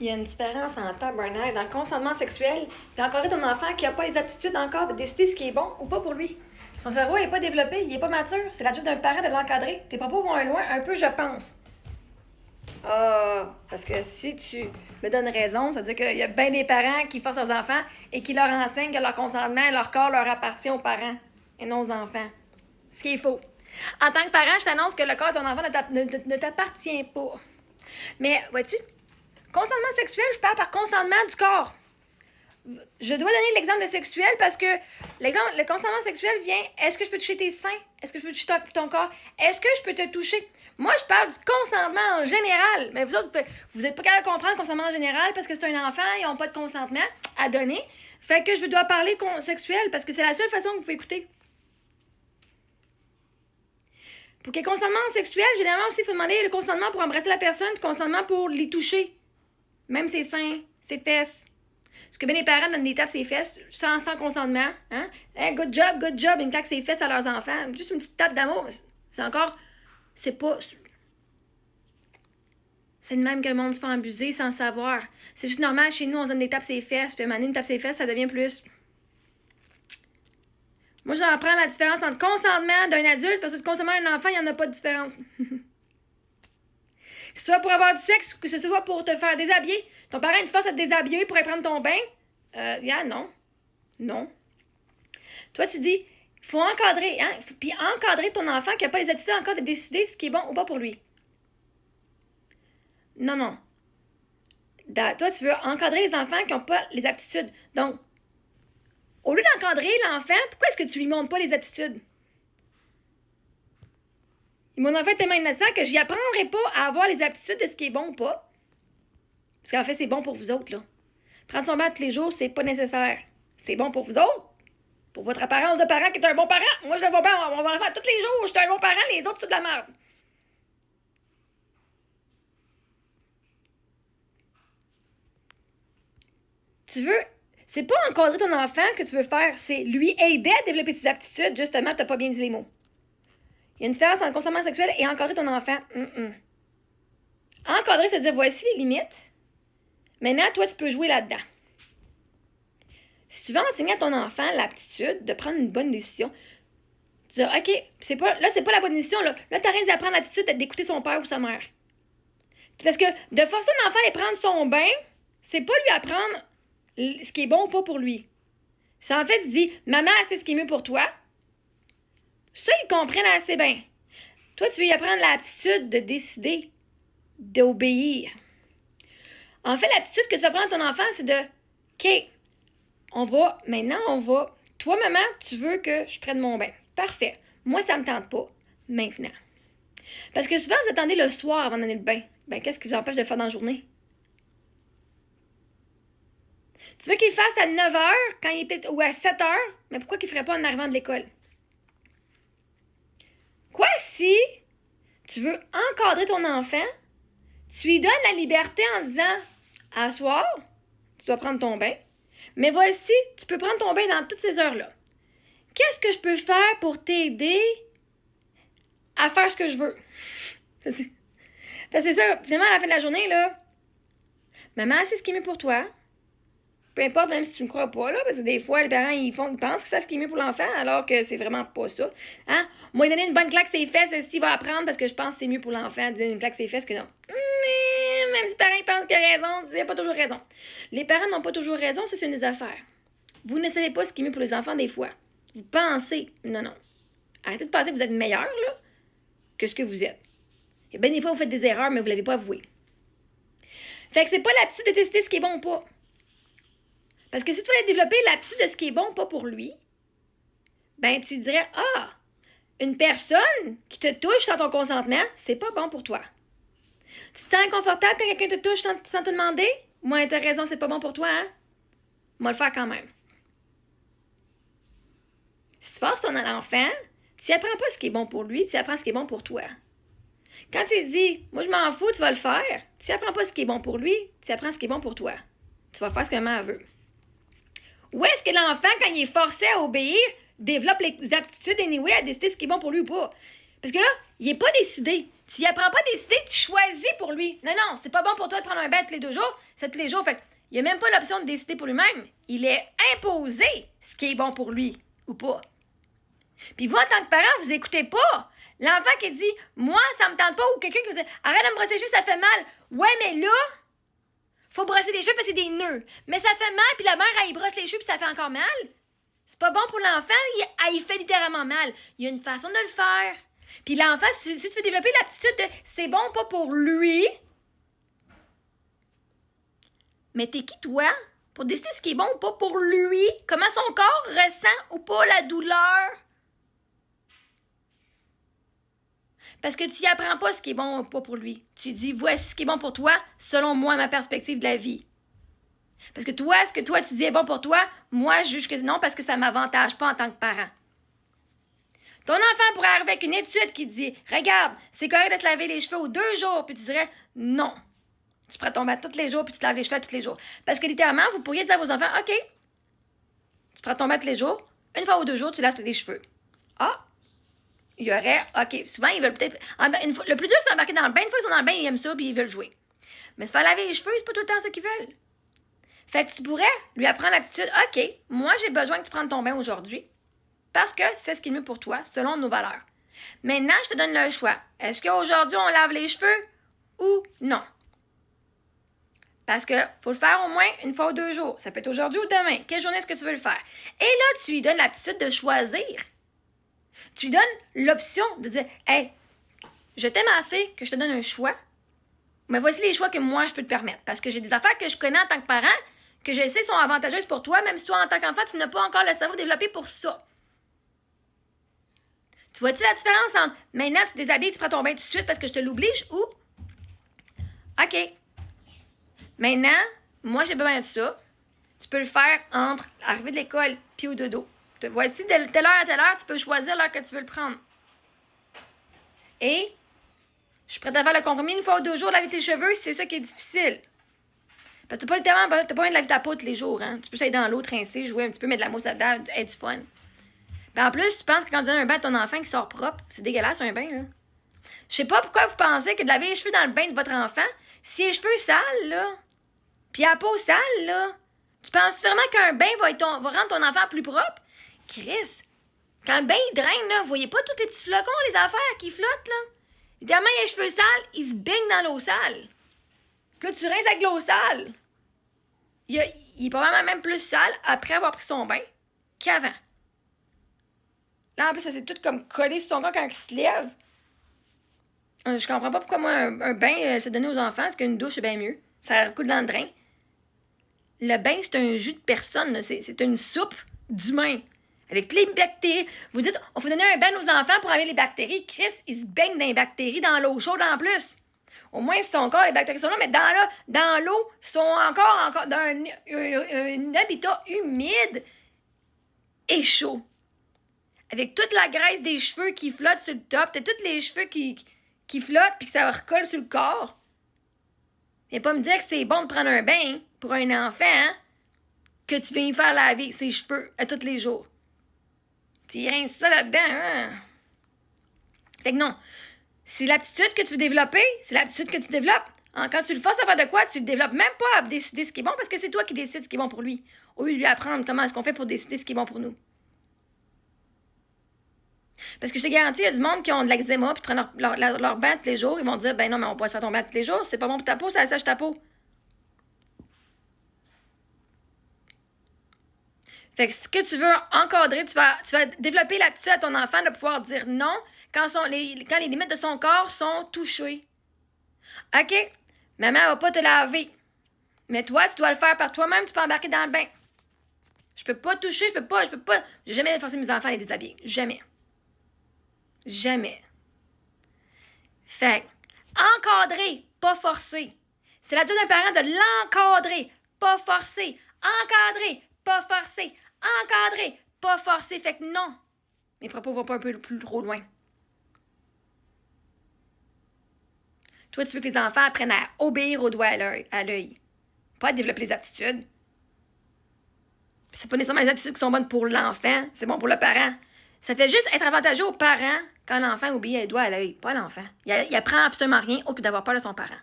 Il y a une différence en tabarnak dans le consentement sexuel et encadrer ton enfant qui n'a pas les aptitudes encore de décider ce qui est bon ou pas pour lui. Son cerveau n'est pas développé, il n'est pas mature. C'est la job d'un parent de l'encadrer. Tes propos vont loin un peu, je pense. Ah, parce que si tu me donnes raison, ça veut dire qu'il y a bien des parents qui forcent leurs enfants et qui leur enseignent que leur consentement, leur corps leur appartient aux parents et non aux enfants. Ce qui est faux. En tant que parent, je t'annonce que le corps de ton enfant ne t'appartient pas. Mais, vois-tu, consentement sexuel, je parle par consentement du corps. Je dois donner l'exemple de sexuel parce que le consentement sexuel vient, est-ce que je peux toucher tes seins? Est-ce que je peux toucher ton corps? Est-ce que je peux te toucher? Moi, je parle du consentement en général. Mais vous autres, vous n'êtes pas capable de comprendre le consentement en général parce que c'est un enfant, ils n'ont pas de consentement à donner. Fait que je dois parler sexuel parce que c'est la seule façon que vous pouvez écouter. Pour qu'il y ait consentement sexuel, généralement aussi, il faut demander le consentement pour embrasser la personne, le consentement pour les toucher. Même ses seins, ses fesses. Parce que bien les parents donnent des tapes ses fesses sans consentement. Hein? Hey, good job, une claque ses fesses à leurs enfants. Juste une petite tape d'amour. C'est encore. C'est pas. C'est de même que le monde se fait abuser sans le savoir. C'est juste normal, chez nous, on se donne des tapes ses fesses, puis à un moment donné, une tape ses fesses, ça devient plus. Moi, j'en prends la différence entre consentement d'un adulte versus consentement d'un enfant, il n'y en a pas de différence. Que ce soit pour avoir du sexe ou que ce soit pour te faire déshabiller. Ton parent te force à te déshabiller pour aller prendre ton bain. Non. Non. Toi, tu dis, il faut encadrer, hein? Puis encadrer ton enfant qui n'a pas les attitudes encore de décider ce qui est bon ou pas pour lui. Non. Toi, tu veux encadrer les enfants qui n'ont pas les aptitudes. Donc, au lieu d'encadrer l'enfant, pourquoi est-ce que tu lui montres pas les aptitudes? Mon enfant est tellement innocent que je n'y apprendrai pas à avoir les aptitudes de ce qui est bon ou pas. Parce qu'en fait, c'est bon pour vous autres, là. Prendre son bain tous les jours, c'est pas nécessaire. C'est bon pour vous autres. Pour votre apparence de parent qui est un bon parent. Moi, je le vois bien, on va le faire tous les jours. Je suis un bon parent, les autres, c'est de la merde. Tu veux. C'est pas encadrer ton enfant que tu veux faire, c'est lui aider à développer ses aptitudes. Justement, t'as pas bien dit les mots. Il y a une différence entre consentement sexuel et encadrer ton enfant. Encadrer, c'est dire voici les limites. Maintenant, toi, tu peux jouer là-dedans. Si tu veux enseigner à ton enfant l'aptitude de prendre une bonne décision, dire OK, c'est pas la bonne décision. Là, t'as rien d'apprendre l'attitude d'écouter son père ou sa mère. Parce que de forcer un enfant à aller prendre son bain, c'est pas lui apprendre ce qui est bon ou pas pour lui. C'est en fait, tu dis, maman, c'est ce qui est mieux pour toi. Ça, ils comprennent assez bien. Toi, tu veux y apprendre l'aptitude de décider, d'obéir. En fait, l'aptitude que tu vas prendre à ton enfant, c'est de OK, maintenant, on va. Toi, maman, tu veux que je prenne mon bain. Parfait. Moi, ça me tente pas. Maintenant. Parce que souvent, vous attendez le soir avant d'aller le bain. Ben, qu'est-ce qui vous empêche de le faire dans la journée? Tu veux qu'il le fasse à 9h quand il était, ou à 7h, mais pourquoi qu'il ne ferait pas en arrivant de l'école? Quoi si tu veux encadrer ton enfant, tu lui donnes la liberté en disant à soir, tu dois prendre ton bain, mais voici, tu peux prendre ton bain dans toutes ces heures-là. Qu'est-ce que je peux faire pour t'aider à faire ce que je veux? Parce que c'est ça, finalement, à la fin de la journée, là, maman, c'est ce qui est mieux pour toi. Peu importe, même si tu ne crois pas, là, parce que des fois, les parents, ils pensent qu'ils savent ce qui est mieux pour l'enfant, alors que c'est vraiment pas ça. Hein? Moi, donner une bonne claque ses fesses, s'il va apprendre parce que je pense que c'est mieux pour l'enfant de donner une claque ses fesses que non. Même si les parents pensent qu'il a raison, il n'a pas toujours raison. Les parents n'ont pas toujours raison, ça, c'est une des affaires. Vous ne savez pas ce qui est mieux pour les enfants, des fois. Vous pensez. Non. Arrêtez de penser que vous êtes meilleur, là, que ce que vous êtes. Et bien, des fois, vous faites des erreurs, mais vous ne l'avez pas avoué. Fait que c'est pas l'aptitude de tester ce qui est bon ou pas. Parce que si tu voulais développer l'aptitude de ce qui est bon ou pas pour lui, ben tu dirais, une personne qui te touche sans ton consentement, c'est pas bon pour toi. Tu te sens inconfortable quand quelqu'un te touche sans te demander? Moi, t'as raison, c'est pas bon pour toi, hein? Moi, le faire quand même. Si tu forces ton enfant, tu apprends pas ce qui est bon pour lui, tu apprends ce qui est bon pour toi. Quand tu dis, moi je m'en fous, tu vas le faire, tu apprends pas ce qui est bon pour lui, tu apprends ce qui est bon pour toi. Tu vas faire ce que maman veut. Où est-ce que l'enfant, quand il est forcé à obéir, développe les aptitudes anyway à décider ce qui est bon pour lui ou pas? Parce que là, il n'est pas décidé. Tu y apprends pas à décider, tu choisis pour lui. Non, non, c'est pas bon pour toi de prendre un bain tous les 2 jours, c'est tous les jours. Fait il a même pas l'option de décider pour lui-même. Il est imposé ce qui est bon pour lui ou pas. Puis vous, en tant que parent, vous écoutez pas. L'enfant qui dit « Moi, ça me tente pas » ou quelqu'un qui vous dit « Arrête de me brosser les cheveux, ça fait mal. » Ouais, mais là, faut brosser les cheveux parce que c'est des nœuds. Mais ça fait mal, puis la mère, elle brosse les cheveux, puis ça fait encore mal. C'est pas bon pour l'enfant, il fait littéralement mal. Il y a une façon de le faire. Puis l'enfant, si tu veux développer l'aptitude de « C'est bon pas pour lui », mais t'es qui, toi, pour décider ce qui est bon ou pas pour lui? Comment son corps ressent ou pas la douleur? Parce que tu n'y apprends pas ce qui est bon ou pas pour lui. Tu dis, voici ce qui est bon pour toi, selon moi, ma perspective de la vie. Parce que toi, ce que toi, tu dis est bon pour toi, moi, je juge que non parce que ça ne m'avantage pas en tant que parent. Ton enfant pourrait arriver avec une étude qui dit, regarde, c'est correct de se laver les cheveux aux 2 jours, puis tu dirais, non. Tu prends ton bain tous les jours, puis tu te laves les cheveux tous les jours. Parce que littéralement, vous pourriez dire à vos enfants, OK, tu prends ton bain tous les jours, une fois ou 2 jours, tu laves les cheveux. Ah! Il y aurait, OK, souvent, ils veulent peut-être... Le plus dur, c'est d'embarquer dans le bain. Une fois qu'ils sont dans le bain, ils aiment ça, puis ils veulent jouer. Mais se faire laver les cheveux, c'est pas tout le temps ce qu'ils veulent. Fait que tu pourrais lui apprendre l'attitude, OK, moi, j'ai besoin que tu prennes ton bain aujourd'hui, parce que c'est ce qui est mieux pour toi, selon nos valeurs. Maintenant, je te donne le choix. Est-ce qu'aujourd'hui, on lave les cheveux ou non? Parce que faut le faire au moins une fois ou 2 jours. Ça peut être aujourd'hui ou demain. Quelle journée est-ce que tu veux le faire? Et là, tu lui donnes l'aptitude de choisir. Tu lui donnes l'option de dire, hey, je t'aime assez que je te donne un choix, mais voici les choix que moi, je peux te permettre. Parce que j'ai des affaires que je connais en tant que parent, que je sais sont avantageuses pour toi, même si toi, en tant qu'enfant, tu n'as pas encore le cerveau développé pour ça. Tu vois-tu la différence entre maintenant, tu te déshabilles, tu prends ton bain tout de suite parce que je te l'oblige ou OK. Maintenant, moi, j'ai besoin de ça. Tu peux le faire entre l'arrivée de l'école puis au dodo. Voici de telle heure à telle heure, tu peux choisir l'heure que tu veux le prendre. Et je suis prête à faire le compromis une fois ou 2 jours, laver tes cheveux, c'est ça qui est difficile. Parce que t'as pas besoin de laver ta peau tous les jours, hein. Tu peux aller dans l'eau, trincer, jouer un petit peu, mettre de la mousse là-dedans, être du fun. Puis en plus, tu penses que quand tu donnes un bain à ton enfant qui sort propre, c'est dégueulasse un bain, là. Je sais pas pourquoi vous pensez que de laver les cheveux dans le bain de votre enfant, si les cheveux sales, là, puis la peau sale, là, tu penses vraiment qu'un bain va rendre ton enfant plus propre? Chris, quand le bain il draine, là, vous voyez pas tous les petits flocons, les affaires qui flottent, là? Évidemment, il a les cheveux sales, il se baigne dans l'eau sale. Puis là, tu rinces avec l'eau sale. Il est probablement même plus sale après avoir pris son bain qu'avant. Là, en plus, ça s'est tout comme collé sur son corps quand il se lève. Je comprends pas pourquoi moi, un bain, c'est donné aux enfants, parce qu'une douche, c'est bien mieux. Ça recoule dans le drain. Le bain, c'est un jus de personne. C'est une soupe d'humain. Avec les bactéries. Vous dites, on faut donner un bain aux enfants pour enlever les bactéries. Chris, ils se baignent dans les bactéries, dans l'eau chaude en plus. Au moins, son corps, les bactéries sont là, mais dans l'eau, sont encore dans un habitat humide et chaud. Avec toute la graisse des cheveux qui flottent sur le top, t'as tous les cheveux qui flottent puis que ça recolle sur le corps. Viens pas me dire que c'est bon de prendre un bain pour un enfant, hein, que tu viens faire laver ses cheveux à tous les jours. Tu rinces ça là-dedans, hein? Fait que non. C'est l'aptitude que tu veux développer, c'est l'aptitude que tu développes. Quand tu le forces à faire de quoi, tu le développes même pas à décider ce qui est bon parce que c'est toi qui décides ce qui est bon pour lui. Au lieu de lui apprendre comment est-ce qu'on fait pour décider ce qui est bon pour nous. Parce que je te garantis, il y a du monde qui ont de l'eczéma puis prennent leur bain tous les jours. Ils vont dire, ben non, mais on peut pas se faire ton bain tous les jours. C'est pas bon pour ta peau, ça assèche ta peau. Fait que ce que tu veux encadrer, tu vas développer l'aptitude à ton enfant de pouvoir dire non quand les limites de son corps sont touchées. OK, maman va pas te laver. Mais toi, tu dois le faire par toi-même, tu peux embarquer dans le bain. Je peux pas toucher, je peux pas. J'ai jamais forcé mes enfants à les déshabiller. Jamais. Jamais. Fait encadrer, pas forcer. C'est l'habitude d'un parent de l'encadrer, pas forcer. Encadrer, pas forcer. Encadrer, pas forcer. Fait que non, mes propos vont pas un peu plus trop loin. Toi, tu veux que les enfants apprennent à obéir au doigt à l'œil. Pas à développer les aptitudes. Puis c'est pas nécessairement les aptitudes qui sont bonnes pour l'enfant, c'est bon pour le parent. Ça fait juste être avantageux aux parents quand l'enfant obéit, elle doit à l'œil, pas l'enfant. Il apprend absolument rien autre que d'avoir peur de son parent.